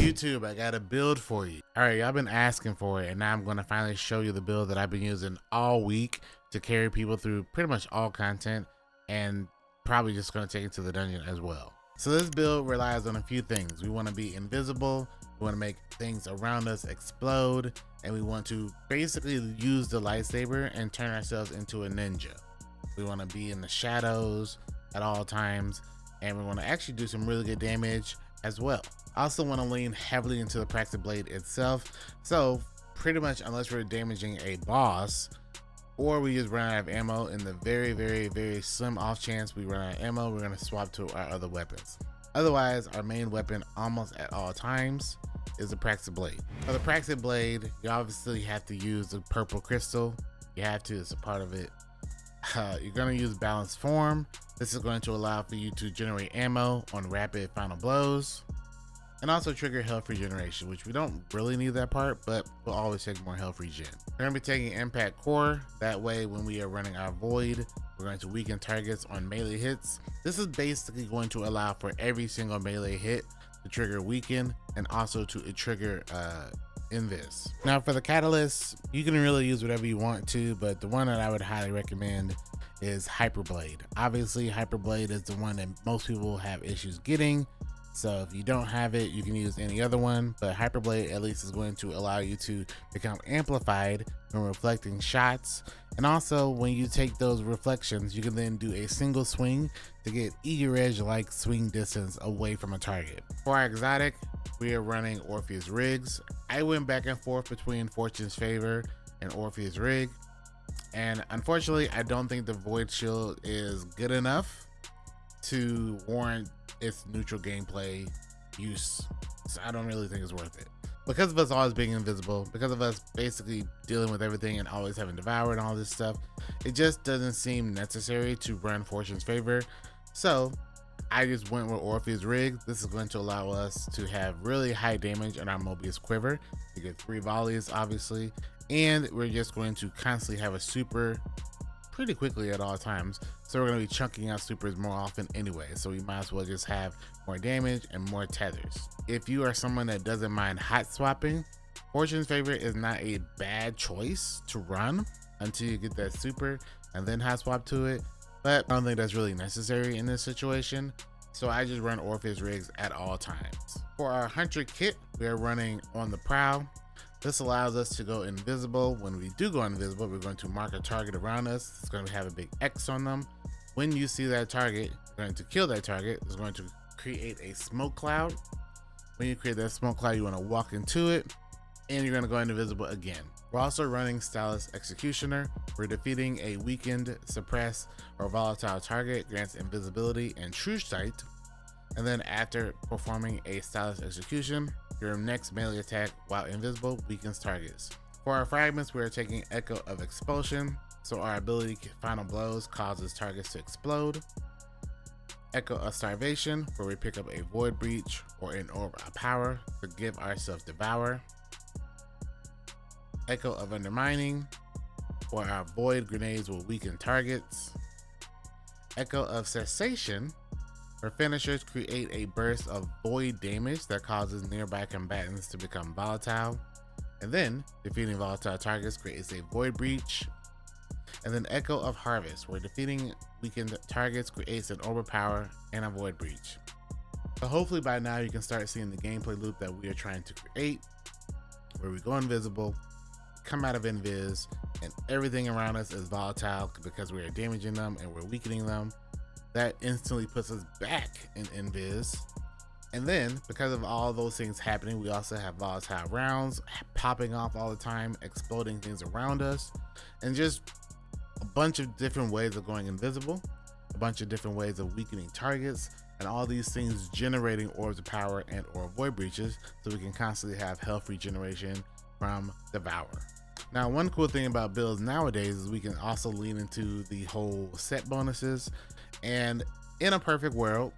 YouTube, I got a build for you. All right, y'all been asking for it, and now I'm going to finally show you the build that I've been using all week to carry people through pretty much all content, and probably just going to take it to the dungeon as well. So this build relies on a few things. We want to be invisible, we want to make things around us explode, and we want to basically use the lightsaber and turn ourselves into a ninja. We want to be in the shadows at all times, and we want to actually do some really good damage as well. I also want to lean heavily into the practice blade itself, so pretty much unless we're damaging a boss or we just run out of ammo, in the very slim off chance we run out of ammo, we're going to swap to our other weapons. Otherwise, our main weapon almost at all times is the practice blade. For the practice blade, you obviously have to use the purple crystal. You have to, it's a part of it. You're going to use balanced form. This is going to allow for you to generate ammo on rapid final blows, and also trigger health regeneration, which we don't really need that part, but we'll always take more health regen. We're going to be taking impact core. That way, when we are running our void, we're going to weaken targets on melee hits. This is basically going to allow for every single melee hit to trigger weaken, and also to trigger invis. Now for the catalyst, you can really use whatever you want to, but the one that I would highly recommend is Hyperblade. Obviously, Hyperblade is the one that most people have issues getting. So if you don't have it, you can use any other one, but Hyperblade at least is going to allow you to become amplified when reflecting shots. And also when you take those reflections, you can then do a single swing to get eager edge like swing distance away from a target. For our exotic, we are running Orpheus Rigs. I went back and forth between Fortune's Favor and Orpheus Rig, and unfortunately I don't think the Void Shield is good enough to warrant its neutral gameplay use. So I don't really think it's worth it. Because of us always being invisible, because of us basically dealing with everything and always having Devour and all this stuff, it just doesn't seem necessary to run Fortune's Favor. So I just went with Orpheus Rig. This is going to allow us to have really high damage on our Mobius Quiver. You get 3 volleys obviously, and we're just going to constantly have a super pretty quickly at all times. So we're going to be chunking out supers more often anyway, so we might as well just have more damage and more tethers. If you are someone that doesn't mind hot swapping, Fortune's Favor is not a bad choice to run until you get that super and then hot swap to it, but I don't think that's really necessary in this situation. So I just run Orpheus Rigs at all times. For our Hunter kit, we are running On the Prowl. This allows us to go invisible. When we do go invisible, we're going to mark a target around us. It's going to have a big X on them. When you see that target, you're going to kill that target. It's going to create a smoke cloud. When you create that smoke cloud, you want to walk into it, and you're going to go invisible again. We're also running Stylus Executioner. We're defeating a weakened, suppressed, or volatile target, grants invisibility and true sight. And then after performing a Stylus Execution, your next melee attack while invisible weakens targets. For our fragments, we are taking Echo of Expulsion, so our ability Final Blows causes targets to explode. Echo of Starvation, where we pick up a Void Breach or an Orb of Power to give ourselves Devour. Echo of Undermining, where our Void Grenades will weaken targets. Echo of Cessation, where finishers create a burst of void damage that causes nearby combatants to become volatile. And then defeating volatile targets creates a Void Breach. And then Echo of Harvest, where defeating weakened targets creates an Overpower and a Void Breach. So hopefully by now you can start seeing the gameplay loop that we are trying to create, where we go invisible, come out of invis, and everything around us is volatile because we are damaging them and we're weakening them. That instantly puts us back in invis. And then because of all those things happening, we also have volatile rounds popping off all the time, exploding things around us, and just a bunch of different ways of going invisible, a bunch of different ways of weakening targets, and all these things generating orbs of power and or void breaches, so we can constantly have health regeneration from Devour. Now, one cool thing about builds nowadays is we can also lean into the whole set bonuses. And in a perfect world,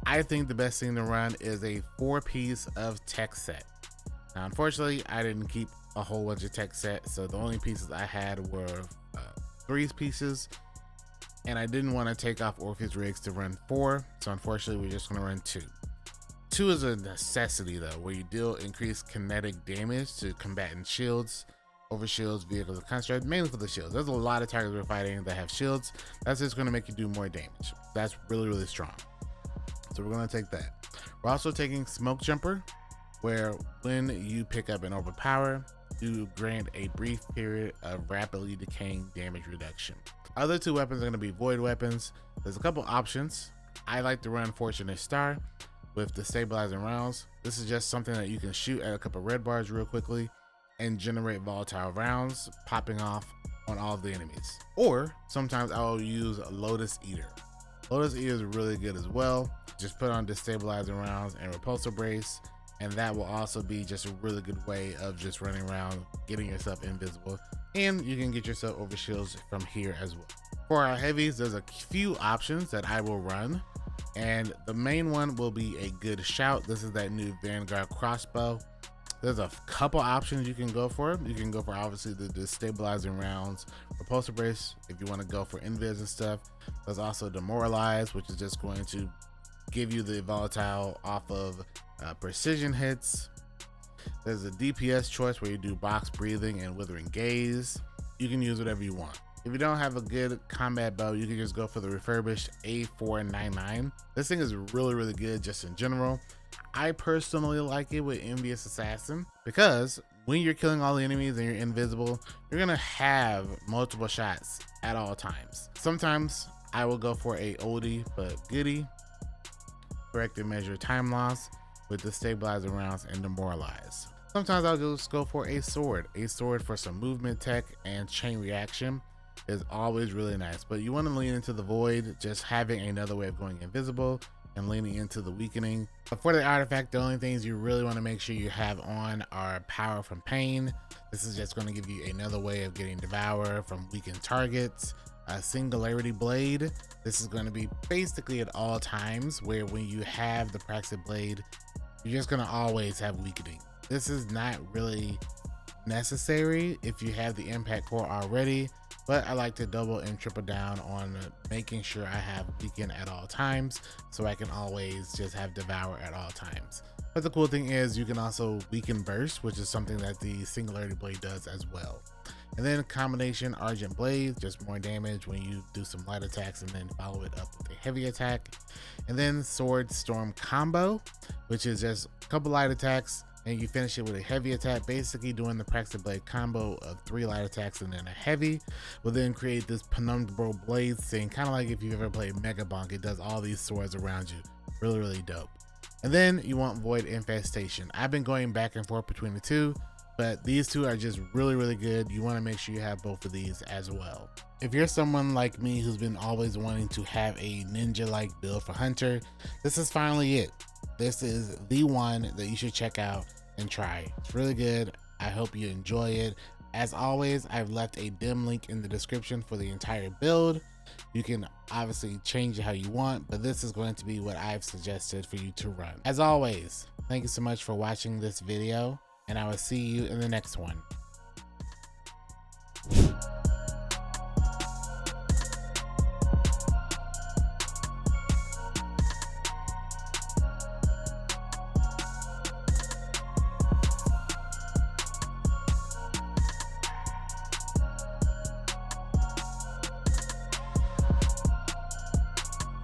I think the best thing to run is a 4-piece of tech set. Now, unfortunately, I didn't keep a whole bunch of tech sets, so the only pieces I had were 3 pieces, and I didn't want to take off Orpheus Rigs to run 4, so unfortunately we're just going to run 2. 2 is a necessity though, where you deal increased kinetic damage to combatant shields, over shields, vehicles, and constructs, mainly for the shields. There's a lot of targets we're fighting that have shields. That's just going to make you do more damage. That's really, really strong. So we're going to take that. We're also taking Smoke Jumper, where when you pick up an overpower, you grant a brief period of rapidly decaying damage reduction. Other 2 weapons are going to be void weapons. There's a couple options. I like to run Fortunate Star with the stabilizing rounds. This is just something that you can shoot at a couple red bars real quickly and generate volatile rounds popping off on all of the enemies. Or sometimes I will use a Lotus Eater. Lotus Eater is really good as well. Just put on destabilizing rounds and repulsor brace, and that will also be just a really good way of just running around, getting yourself invisible, and you can get yourself over shields from here as well. For our heavies, there's a few options that I will run, and the main one will be a Good Shout. This is that new Vanguard crossbow. There's a couple options you can go for. You can go for obviously the destabilizing rounds, repulsor brace if you want to go for invis and stuff. There's also demoralize, which is just going to give you the volatile off of precision hits. There's a DPS choice where you do box breathing and withering gaze. You can use whatever you want. If you don't have a good combat bow, you can just go for the refurbished A499. This thing is really, really good just in general. I personally like it with Envious Assassin because when you're killing all the enemies and you're invisible, you're gonna have multiple shots at all times. Sometimes I will go for a oldie but goodie, corrected measure time loss with the stabilizing rounds and demoralize. Sometimes I'll just go for a sword for some movement tech and chain reaction is always really nice, but you want to lean into the void, just having another way of going invisible and leaning into the weakening. But for the artifact, the only things you really want to make sure you have on are power from pain. This is just going to give you another way of getting devour from weakened targets. A singularity blade. This is going to be basically at all times, where when you have the Praxis blade, you're just going to always have weakening. This is not really necessary if you have the impact core already, but I like to double and triple down on making sure I have weaken at all times, so I can always just have devour at all times. But the cool thing is you can also weaken burst, which is something that the singularity blade does as well. And then combination Argent Blade, just more damage when you do some light attacks and then follow it up with a heavy attack. And then Sword Storm combo, which is just a couple light attacks and you finish it with a heavy attack, basically doing the Praxis Blade combo of 3 light attacks and then a heavy will then create this penumbral blade thing, kind of like if you've ever played Mega Bonk. It does all these swords around you. Really, really dope. And then you want Void Infestation. I've been going back and forth between the 2, but these 2 are just really, really good. You want to make sure you have both of these as well. If you're someone like me who's been always wanting to have a ninja-like build for Hunter, this is finally it. This is the one that you should check out and try. It's really good. I hope you enjoy it. As always, I've left a dim link in the description for the entire build. You can obviously change it how you want, but this is going to be what I've suggested for you to run. As always, thank you so much for watching this video, and I will see you in the next one.